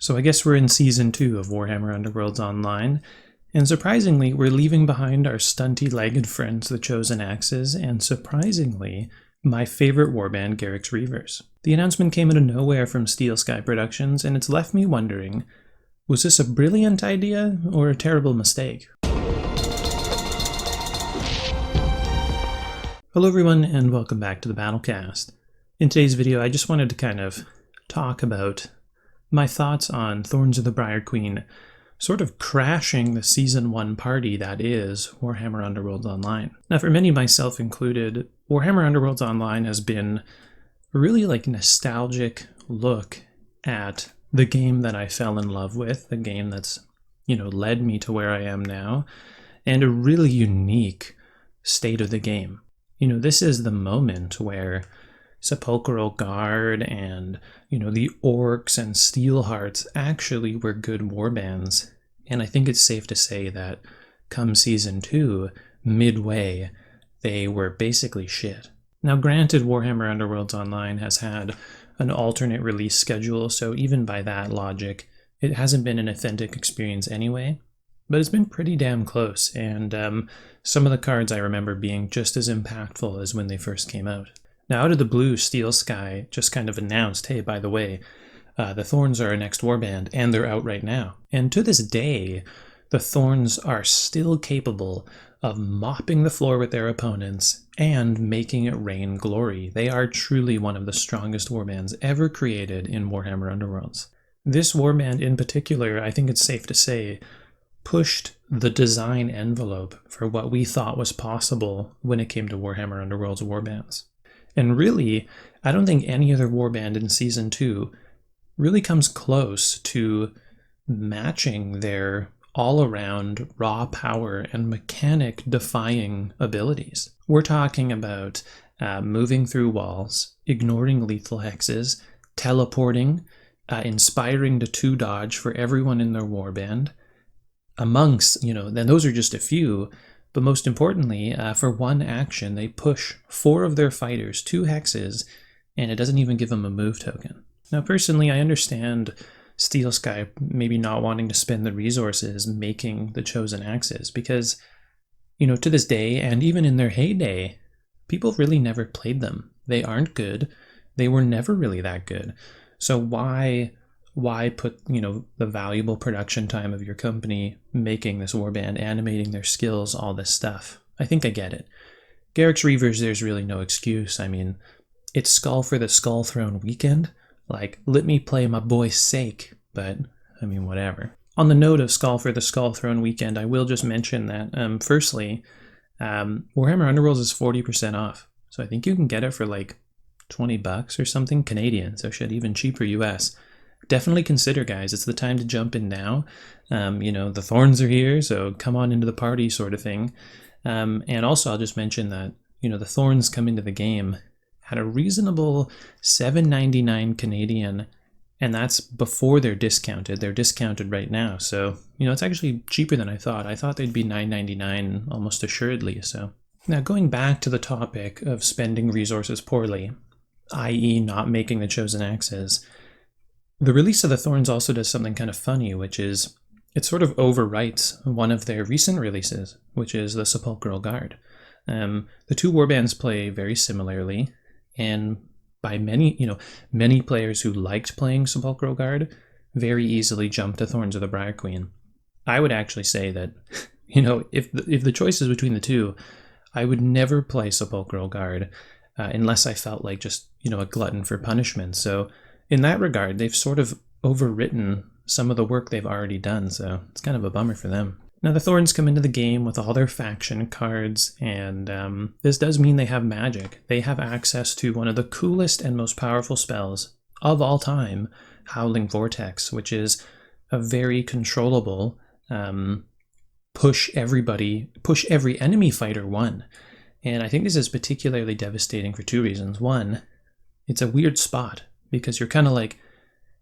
So I guess we're in Season 2 of Warhammer Underworlds Online, and surprisingly, we're leaving behind our stunty-legged friends, the Chosen Axes, and surprisingly, my favorite warband, Garrix Reavers. The announcement came out of nowhere from Steel Sky Productions, and it's left me wondering, was this a brilliant idea or a terrible mistake? Hello everyone, and welcome back to the Battlecast. In today's video, I just wanted to kind of talk about my thoughts on Thorns of the Briar Queen sort of crashing the Season 1 party that is Warhammer Underworlds Online. Now, for many, myself included, Warhammer Underworlds Online has been a really nostalgic look at the game that I fell in love with, the game that's, led me to where I am now, and a really unique state of the game. This is the moment where Sepulchral Guard and, the Orcs and Steelhearts actually were good warbands. And I think it's safe to say that come Season 2, midway, they were basically shit. Now granted, Warhammer Underworlds Online has had an alternate release schedule, so even by that logic, it hasn't been an authentic experience anyway. But it's been pretty damn close, and some of the cards I remember being just as impactful as when they first came out. Now, out of the blue, Steel Sky just kind of announced, hey, by the way, the Thorns are our next warband, and they're out right now. And to this day, the Thorns are still capable of mopping the floor with their opponents and making it rain glory. They are truly one of the strongest warbands ever created in Warhammer Underworlds. This warband in particular, I think it's safe to say, pushed the design envelope for what we thought was possible when it came to Warhammer Underworlds warbands. And really, I don't think any other warband in Season 2 really comes close to matching their all-around raw power and mechanic-defying abilities. We're talking about moving through walls, ignoring lethal hexes, teleporting, inspiring to 2-dodge for everyone in their warband, amongst, then those are just a few, but most importantly, for one action, they push 4 of their fighters 2 hexes, and it doesn't even give them a move token. Now, personally, I understand Steel Sky maybe not wanting to spend the resources making the Chosen Axes, because, to this day, and even in their heyday, people really never played them. They aren't good. They were never really that good. So why put, the valuable production time of your company making this warband, animating their skills, all this stuff? I think I get it. Garrix Reavers, there's really no excuse. I mean, it's Skull for the Skull Throne weekend. Let me play my boy's sake, but, whatever. On the note of Skull for the Skull Throne weekend, I will just mention that, firstly, Warhammer Underworlds is 40% off. So I think you can get it for $20 or something Canadian, so shit, even cheaper US. Definitely consider, guys. It's the time to jump in now. The Thorns are here, so come on into the party sort of thing. And also, I'll just mention that, the Thorns come into the game at a reasonable $7.99 Canadian, and that's before they're discounted. They're discounted right now, so, it's actually cheaper than I thought. I thought they'd be $9.99 almost assuredly, so. Now, going back to the topic of spending resources poorly, i.e. not making the Chosen Axes, the release of the Thorns also does something kind of funny, which is it sort of overwrites one of their recent releases, which is the Sepulchral Guard. The two warbands play very similarly, and by many players who liked playing Sepulchral Guard very easily jumped to Thorns of the Briar Queen. I would actually say that, if the choice is between the two, I would never play Sepulchral Guard unless I felt like just, a glutton for punishment. So in that regard, they've sort of overwritten some of the work they've already done, so it's kind of a bummer for them. Now, the Thorns come into the game with all their faction cards, and this does mean they have magic. They have access to one of the coolest and most powerful spells of all time, Howling Vortex, which is a very controllable push every enemy fighter 1. And I think this is particularly devastating for 2 reasons. One, it's a weird spot, because you're kind of like,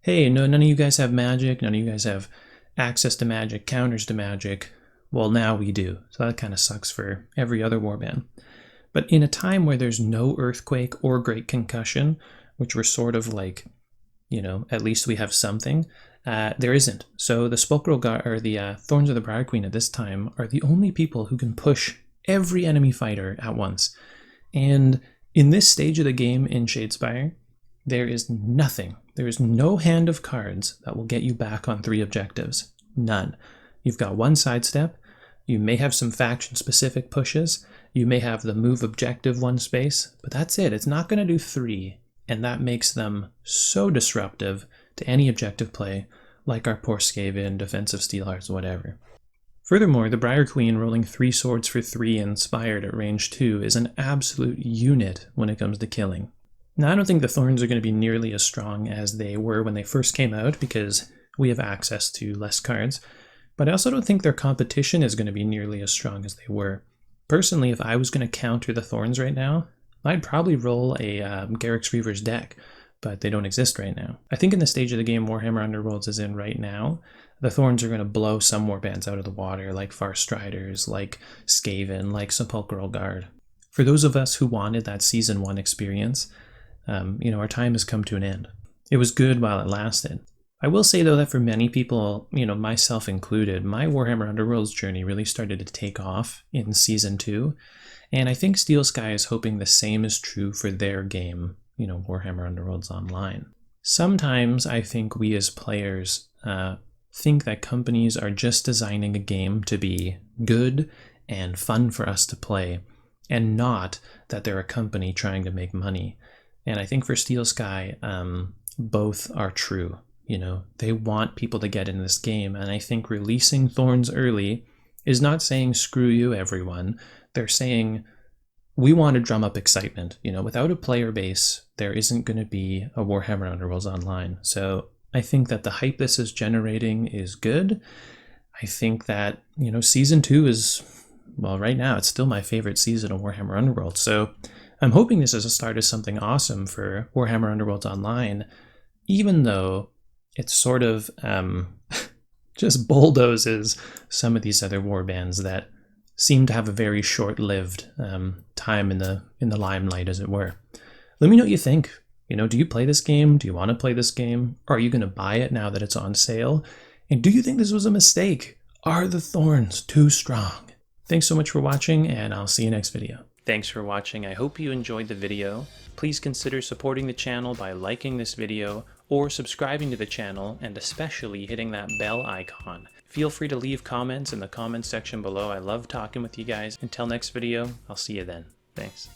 hey, no, none of you guys have magic, none of you guys have access to magic, counters to magic. Well, now we do. So that kind of sucks for every other warband. But in a time where there's no earthquake or great concussion, which were sort of at least we have something, There isn't. So the Spulchral Guard, or the Thorns of the Briar Queen at this time, are the only people who can push every enemy fighter at once. And in this stage of the game in Shadespire, there is nothing. There is no hand of cards that will get you back on 3 objectives. None. You've got 1 sidestep. You may have some faction-specific pushes. You may have the move objective 1 space, but that's it. It's not going to do 3, and that makes them so disruptive to any objective play, like our poor Skaven, defensive Steelhearts, whatever. Furthermore, the Briar Queen rolling 3 swords for 3 inspired at range 2 is an absolute unit when it comes to killing. Now, I don't think the Thorns are going to be nearly as strong as they were when they first came out, because we have access to less cards, but I also don't think their competition is going to be nearly as strong as they were. Personally, if I was going to counter the Thorns right now, I'd probably roll a Garrix Reaver's deck, but they don't exist right now. I think in the stage of the game Warhammer Underworlds is in right now, the Thorns are going to blow some warbands out of the water, like Farstriders, like Skaven, like Sepulchral Guard. For those of us who wanted that Season 1 experience, our time has come to an end. It was good while it lasted. I will say, though, that for many people, myself included, my Warhammer Underworlds journey really started to take off in Season 2, and I think Steel Sky is hoping the same is true for their game, Warhammer Underworlds Online. Sometimes I think we as players think that companies are just designing a game to be good and fun for us to play, and not that they're a company trying to make money. And I think for Steel Sky, both are true. They want people to get in this game, and I think releasing Thorns early is not saying screw you everyone. They're saying we want to drum up excitement. Without a player base, there isn't going to be a Warhammer Underworlds Online. So I think that the hype this is generating is good. I think that, Season 2 is, well, right now it's still my favorite season of Warhammer Underworlds. So I'm hoping this is a start of something awesome for Warhammer Underworlds Online, even though it sort of just bulldozes some of these other warbands that seem to have a very short-lived time in the limelight, as it were. Let me know what you think. Do you play this game? Do you want to play this game? Or are you going to buy it now that it's on sale? And do you think this was a mistake? Are the Thorns too strong? Thanks so much for watching, and I'll see you next video. Thanks for watching. I hope you enjoyed the video. Please consider supporting the channel by liking this video or subscribing to the channel, and especially hitting that bell icon. Feel free to leave comments in the comments section below. I love talking with you guys. Until next video, I'll see you then. Thanks.